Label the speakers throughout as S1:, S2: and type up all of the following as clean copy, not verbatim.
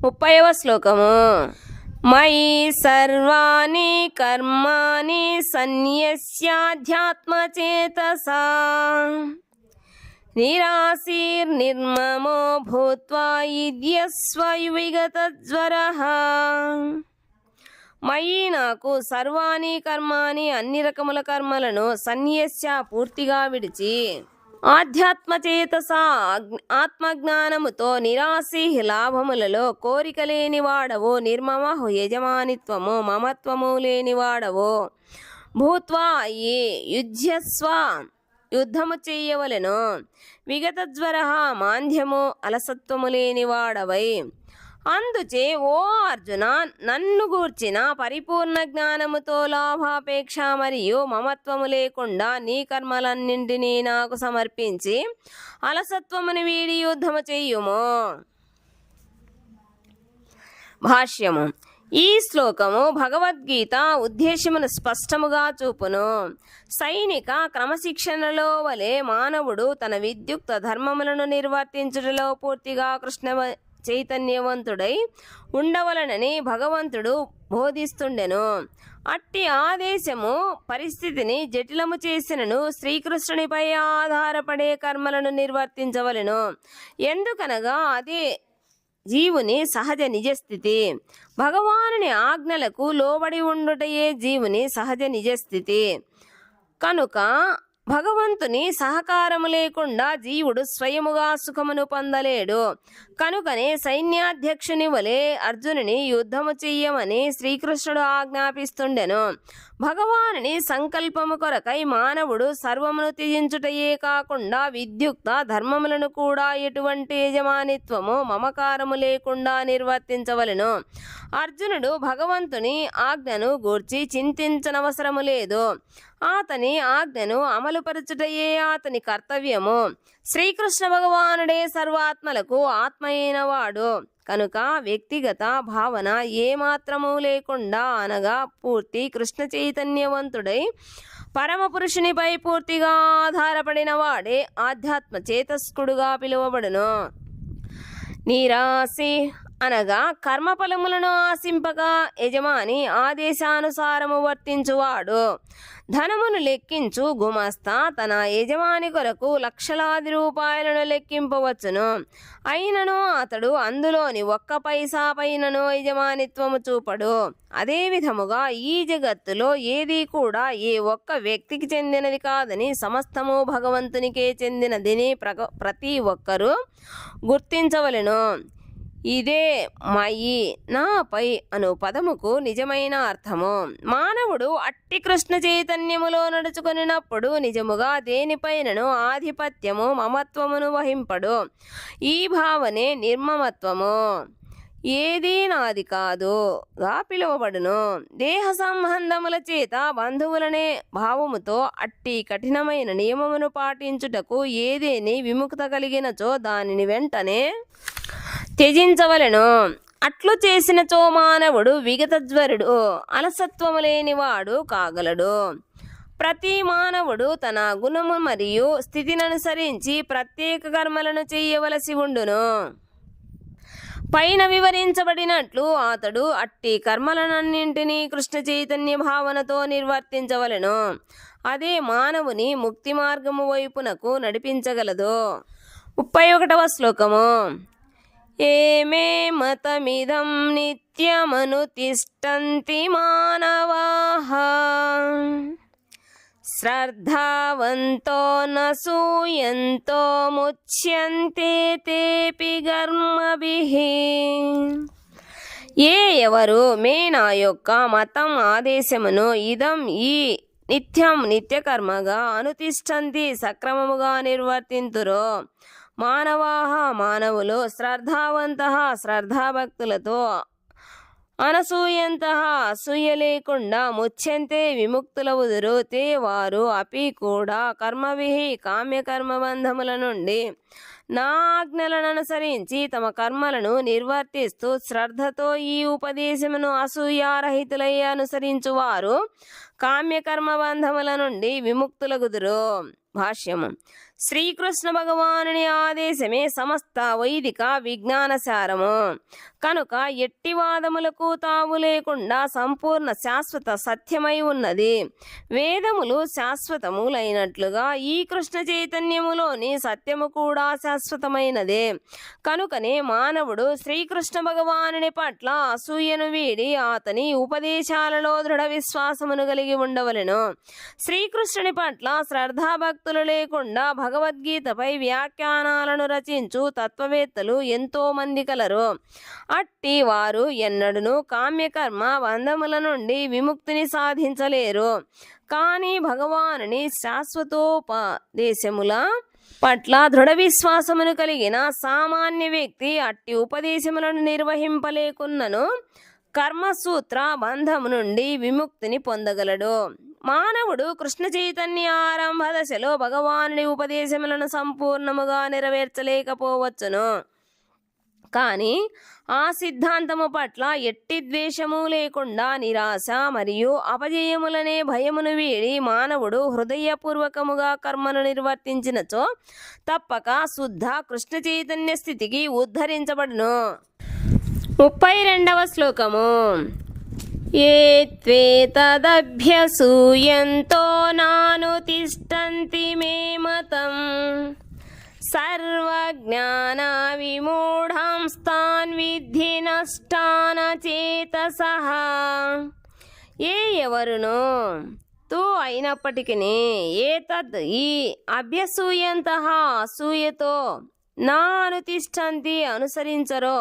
S1: 30వ శ్లోకము. మయి సర్వాణి కర్మాణి సన్యస్యాధ్యాత్మచేతసా నిరాశీర్నిర్మమో భూత్వా యుధ్యస్వ విగతజ్వరః. మయి నాకు సర్వాణి కర్మాని అన్ని రకముల కర్మలను సన్యస్య పూర్తిగా విడిచి ఆధ్యాత్మచేతస ఆత్మజ్ఞానముతో నిరాశి లాభములలో కోరిక లేనివాడవు నిర్మమ యజమానిత్వము మమత్వము లేనివాడవు భూత్వా అయ్యి యుధ్యస్వ యుద్ధము చేయవలెను విగతజ్వర మాంద్యము అలసత్వము లేనివాడవై. అందుచే ఓ అర్జున, నన్ను గూర్చిన పరిపూర్ణ జ్ఞానముతో లాభాపేక్ష మరియు మమత్వము లేకుండా నీ కర్మలన్నింటినీ నాకు సమర్పించి అలసత్వముని వీడి యుద్ధము చెయ్యుము. భాష్యము. ఈ శ్లోకము భగవద్గీత ఉద్దేశమును స్పష్టముగా చూపును. సైనిక క్రమశిక్షణలో వలె మానవుడు తన విద్యుక్త ధర్మములను నిర్వర్తించుటలో పూర్తిగా కృష్ణ చైతన్యవంతుడై ఉండవలనని భగవంతుడు బోధిస్తుండెను. అట్టి ఆదేశము పరిస్థితిని జటిలము చేసినను శ్రీకృష్ణునిపై ఆధారపడే కర్మలను నిర్వర్తించవలెను. ఎందుకనగా అదే జీవుని సహజ నిజస్థితి. భగవానుని ఆజ్ఞలకు లోబడి ఉండుటయే జీవుని సహజ నిజస్థితి. కనుక భగవంతుని సహకారము లేకుండా జీవుడు స్వయముగా సుఖమును పొందలేడు. కనుకనే సైన్యాధ్యక్షుని వలె అర్జునుని యుద్ధము చెయ్యమని శ్రీకృష్ణుడు ఆజ్ఞాపిస్తుండెను. భగవానుని సంకల్పము కొరకై మానవుడు సర్వమును త్యజించుటయే కాకుండా విద్యుక్త ధర్మములను కూడా ఎటువంటి యజమానిత్వము మమకారము లేకుండా నిర్వర్తించవలెను. అర్జునుడు భగవంతుని ఆజ్ఞను గూర్చి చింతించనవసరము లేదు. అతని ఆజ్ఞను అమలుపరచుటయే అతని కర్తవ్యము. శ్రీకృష్ణ భగవానుడే సర్వాత్మలకు ఆత్మ అయినవాడు. కనుక వ్యక్తిగత భావన ఏమాత్రము లేకుండా అనగా పూర్తి కృష్ణ చైతన్యవంతుడై పరమపురుషునిపై పూర్తిగా ఆధారపడిన వాడే ఆధ్యాత్మ చేతస్కుడుగా పిలువబడును. నిరాశి అనగా కర్మఫలములను ఆశింపక యజమాని ఆదేశానుసారము వర్తించువాడు. ధనమును లెక్కించు గుమస్తా తన యజమాని కొరకు లక్షలాది రూపాయలను లెక్కింపవచ్చును. అయినను అతడు అందులోని ఒక్క పైసా పైనను యజమానిత్వము చూపడు. అదే విధముగా ఈ జగత్తులో ఏది కూడా ఏ ఒక్క వ్యక్తికి చెందినది కాదని సమస్తము భగవంతునికే చెందినదిని ప్రతి ఒక్కరూ గుర్తించవలెను. ఇదే మయి నాపై అను పదముకు నిజమైన అర్థము. మానవుడు అట్టి కృష్ణ చైతన్యములో నడుచుకొనినప్పుడు నిజముగా దేనిపైనను ఆధిపత్యము మమత్వమును వహింపడు. ఈ భావనే నిర్మమత్వము. ఏదీ నాది కాదుగా పిలువబడును. దేహ సంబంధముల చేత బంధువులనే భావముతో అట్టి కఠినమైన నియమమును పాటించుటకు ఏదేని విముక్త కలిగినచో దానిని వెంటనే త్యజించవలెను. అట్లు చేసినచో మానవుడు విగతజ్వరుడు అలసత్వము లేనివాడు కాగలడు. ప్రతి మానవుడు తన గుణము మరియు స్థితిని అనుసరించి ప్రత్యేక కర్మలను చేయవలసి ఉండును. పైన వివరించబడినట్లు అతడు అట్టి కర్మలనన్నింటినీ కృష్ణ చైతన్య భావనతో నిర్వర్తించవలెను. అదే మానవుని ముక్తి మార్గము వైపునకు నడిపించగలదు. 31వ శ్లోకము. ఏమే మతమిదం నిత్యమనుతిష్టంతి మానవాః శ్రద్ధావంతో నసూయంతో ముచ్యంతే తేపి కర్మభిః. ఎవరు మే నా యొక్క మతం ఆదేశమును ఇదం ఈ నిత్యం నిత్యకర్మగా అనుతిష్టంతి సక్రమముగా నిర్వర్తింతురో మానవాః మానవులు శ్రద్ధావంతః శ్రద్ధాభక్తులతో అనసూయంతః అసూయ లేకుండా ముచ్యంతే విముక్తులవుదురు తే వారు అపి కూడా కర్మభిః కామ్యకర్మబంధముల నుండి నా ఆజ్ఞలను అనుసరించి తమ కర్మలను నిర్వర్తిస్తూ శ్రద్ధతో ఈ ఉపదేశమును అసూయారహితులై అనుసరించువారు కామ్యకర్మబంధముల నుండి విముక్తులగుదురు. భాష్యము. శ్రీకృష్ణ భగవానుని ఆదేశమే సమస్త వైదిక విజ్ఞానసారము కనుక ఎట్టి వాదములకు తావు లేకుండా సంపూర్ణ శాశ్వత సత్యమై ఉన్నది. వేదములు శాశ్వతములైనట్లుగా ఈ కృష్ణ చైతన్యములోని సత్యము కూడా శాశ్వతమైనదే. కనుకనే మానవుడు శ్రీకృష్ణ భగవానుని పట్ల అసూయను వీడి అతని ఉపదేశాలలో దృఢ విశ్వాసమును కలిగి ఉండవలెను. శ్రీకృష్ణుని పట్ల శ్రద్ధాభక్తులు లేకుండా భగవద్గీతపై వ్యాఖ్యానాలను రచించు తత్వవేత్తలు ఎంతో మంది కలరు. అట్టి వారు ఎన్నడూను కామ్యకర్మ బంధముల నుండి విముక్తిని సాధించలేరు. కానీ భగవానుని శాశ్వతోపదేశముల పట్ల దృఢ విశ్వాసమును కలిగిన సామాన్య వ్యక్తి అట్టి ఉపదేశములను నిర్వహింపలేకున్నను కర్మసూత్ర బంధము నుండి విముక్తిని పొందగలడు. మానవుడు కృష్ణ చైతన్య ఆరంభ దశలో భగవానుడి ఉపదేశములను సంపూర్ణముగా నెరవేర్చలేకపోవచ్చును. కానీ ఆ సిద్ధాంతము పట్ల ఎట్టి ద్వేషము లేకుండా నిరాశ మరియు అపజయములనే భయమును వీడి మానవుడు హృదయపూర్వకముగా కర్మను నిర్వర్తించినచో తప్పక శుద్ధ కృష్ణ చైతన్య స్థితికి ఉద్ధరించబడును. 32వ శ్లోకము. ఏ త్వేతదభ్యసూయంతో నానుతిష్టంతి మే మతం సర్వజ్ఞాన విమూఢంస్తాన్ విద్ధి నష్టాన చేతసః. ఎవరునో తూ అయినప్పటికీ ఏతద్ ఈ అభ్యసూయంతః అసూయతో నా అనుతిష్టంతి అనుసరించరో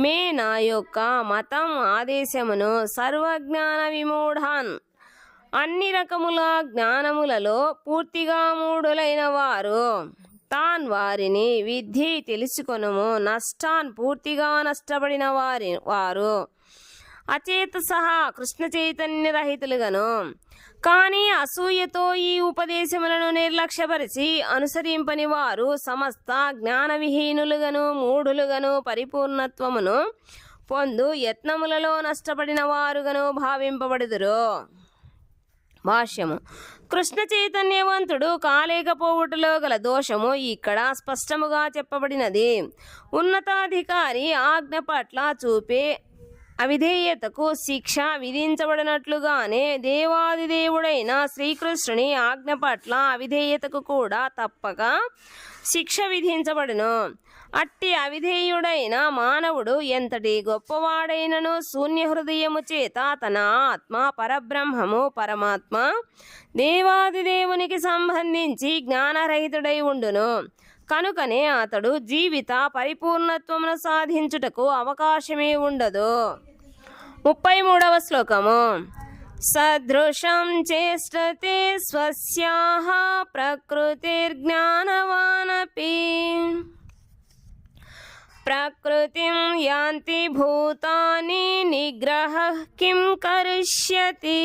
S1: మే నా యొక్క మతం ఆదేశమును సర్వజ్ఞాన విమూఢాన్ అన్ని రకముల జ్ఞానములలో పూర్తిగా మూఢులైన వారు తాన్ వారిని విద్ధి తెలుసుకొనుము నష్టాన్ పూర్తిగా నష్టపడిన వారు అచేత సహా కృష్ణ చైతన్య రహితులుగను. కానీ అసూయతో ఈ ఉపదేశములను నిర్లక్ష్యపరిచి అనుసరింపని వారు సమస్త జ్ఞానవిహీనులుగను మూఢులుగను పరిపూర్ణత్వమును పొందు యత్నములలో నష్టపడిన వారుగను భావింపబడుదురు. భాష్యము. కృష్ణ చైతన్యవంతుడు కాలేకపోవుటలో గల దోషము ఇక్కడ స్పష్టముగా చెప్పబడినది. ఉన్నతాధికారి ఆజ్ఞ పట్ల చూపే అవిధేయతకు శిక్ష విధించబడినట్లుగానే దేవాదిదేవుడైన శ్రీకృష్ణుని ఆజ్ఞ పట్ల అవిధేయతకు కూడా తప్పక శిక్ష విధించబడును. అట్టి అవిధేయుడైన మానవుడు ఎంతటి గొప్పవాడైనను శూన్య హృదయము చేత తన ఆత్మ పరబ్రహ్మము పరమాత్మ దేవాదిదేవునికి సంబంధించి జ్ఞానరహితుడై ఉండును. కనుకనే అతడు జీవిత పరిపూర్ణత్వమును సాధించుటకు అవకాశమే ఉండదు. 33వ శ్లోకము. సదృశం చేష్టతే స్వస్యాః ప్రకృతిర్జ్ఞానవానపి ప్రకృతిం యాంతి భూతాని నిగ్రహః కిం కరిష్యతి.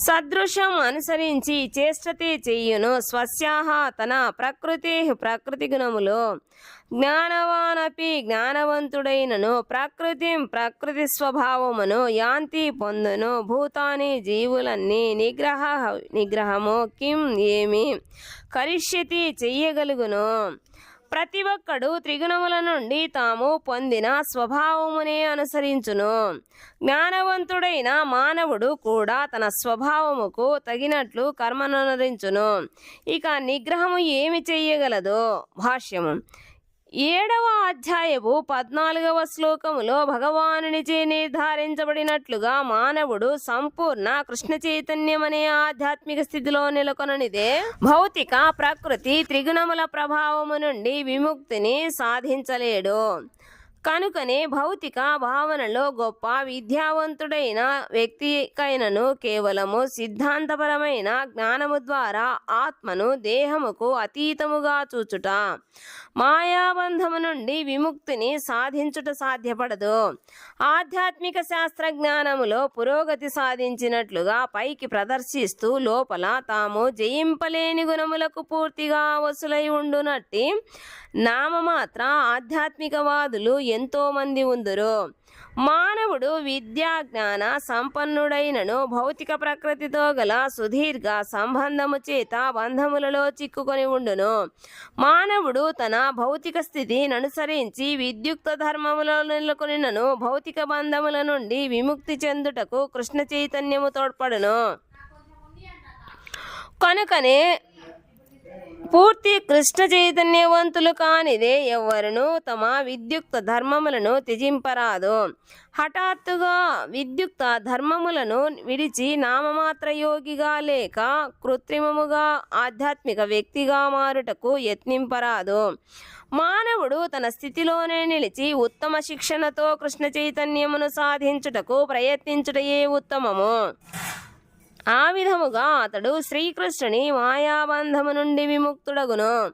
S1: సదృశం అనుసరించి చేష్టతే చెయ్యును స్వస్యాః తన ప్రకృతి గుణములో జ్ఞానవానపి జ్ఞానవంతుడైనను ప్రకృతి స్వభావమును యాంతి పొందును భూతాని జీవులన్నీ నిగ్రహము కిం ఏమి కరిష్యతి చెయ్యగలుగును. ప్రతి ఒక్కడు త్రిగుణముల నుండి తాము పొందిన స్వభావమునే అనుసరించును. జ్ఞానవంతుడైన మానవుడు కూడా తన స్వభావముకు తగినట్లు కర్మనుసరించును. ఇక నిగ్రహము ఏమి చెయ్యగలదు? భాష్యము. 7వ అధ్యాయపు 14వ శ్లోకములో భగవానునిచే నిర్ధారించబడినట్లుగా మానవుడు సంపూర్ణ కృష్ణ చైతన్యమనే ఆధ్యాత్మిక స్థితిలో నెలకొననిదే భౌతిక ప్రకృతి త్రిగుణముల ప్రభావము నుండి విముక్తిని సాధించలేడు. కనుకనే భౌతిక భావనలో గొప్ప విద్యావంతుడైన వ్యక్తికైనను కేవలము సిద్ధాంతపరమైన జ్ఞానము ద్వారా ఆత్మను దేహముకు అతీతముగా చూచుట మాయాబంధము నుండి విముక్తిని సాధించుట సాధ్యపడదు. ఆధ్యాత్మిక శాస్త్రజ్ఞానములో పురోగతి సాధించినట్లుగా పైకి ప్రదర్శిస్తూ లోపల తాము జయింపలేని గుణములకు పూర్తిగా వసులై ఉండునట్టి నామమాత్ర ఆధ్యాత్మికవాదులు ఎంతో మంది ఉందురు. మానవుడు విద్యా జ్ఞాన సంపన్నుడైనను భౌతిక ప్రకృతితో గల సుదీర్ఘ సంబంధము చేత బంధములలో చిక్కుకొని ఉండును. మానవుడు తన భౌతిక స్థితిని అనుసరించి విద్యుక్త ధర్మములో నెలకొనినను భౌతిక బంధముల నుండి విముక్తి చెందుటకు కృష్ణ చైతన్యము తోడ్పడును. కనుకనే పూర్తి కృష్ణ చైతన్యవంతులు కానిదే ఎవ్వరును తమ విద్యుక్త ధర్మములను త్యజింపరాదు. హఠాత్తుగా విద్యుక్త ధర్మములను విడిచి నామమాత్ర యోగిగా లేక కృత్రిమముగా ఆధ్యాత్మిక వ్యక్తిగా మారుటకు యత్నింపరాదు. మానవుడు తన స్థితిలోనే నిలిచి ఉత్తమ శిక్షణతో కృష్ణ చైతన్యమును సాధించుటకు ప్రయత్నించుటయే ఉత్తమము. ఆ విధముగా అతడు శ్రీకృష్ణుని మాయాబంధము నుండి విముక్తుడగును.